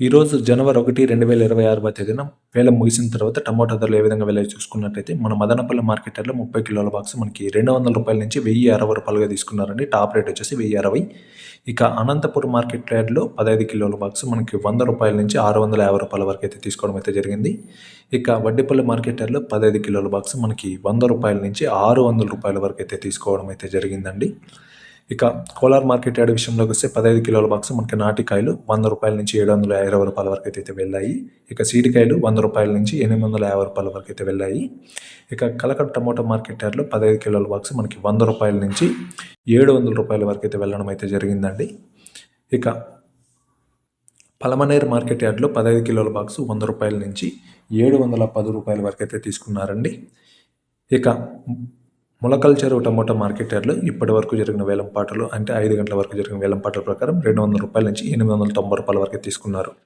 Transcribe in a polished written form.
ఈరోజు జనవరి 1, 2026వ తేదీన వేలం ముగిసిన తర్వాత టమోటా ధరలు ఏ విధంగా వెళ్ళాయో చూసుకున్నట్టయితే మన మదనపల్లి మార్కెట్ యార్డ్‌లో 30 కిలోల బాక్స్ మనకి రూ. 200 నుంచి రూ. 1060గా తీసుకున్నారండి. టాప్ రేట్ వచ్చేసి 1060. ఇక అనంతపురం మార్కెట్ యార్డ్‌లో 15 కిలోల బాక్స్ మనకి రూ. 100 నుంచి రూ. 650 వరకు అయితే తీసుకోవడం అయితే జరిగింది. ఇక వడ్డిపల్లి మార్కెట్ యార్డ్‌లో 15 కిలోల బాక్స్ మనకి రూ. 100 నుంచి రూ. 600 వరకు అయితే తీసుకోవడం అయితే జరిగిందండి. ఇక కోలార్ మార్కెట్ యార్డ్ విషయంలోకి వస్తే 15 కిలోల బాక్స్ మనకి నాటికాయలు రూ. 100 నుంచి రూ. 720 వరకు అయితే వెళ్ళాయి. ఇక సీడికాయలు రూ. 100 నుంచి రూ. 850 వరకు అయితే వెళ్ళాయి. ఇక కలకడ టమోటా మార్కెట్ యార్డ్‌లో 15 కిలోల బాక్స్ మనకి రూ. 100 నుంచి రూ. 700 వరకు అయితే వెళ్ళడం అయితే జరిగిందండి. ఇక పలమనేరు మార్కెట్ యార్డ్‌లో 15 కిలోల బాక్స్ రూ. 100 నుంచి రూ. 710 వరకు అయితే తీసుకున్నారండి. ఇక ములకల్ చెరువు టమోటా మార్కెట్ యార్డ్‌లో ఇప్పటి వరకు జరిగిన వేలంపాటలు అంటే 5 గంటల వరకు జరిగిన వేలంపాటల ప్రకారం రూ. 200 నుంచి రూ. 890 వరకు తీసుకున్నారు.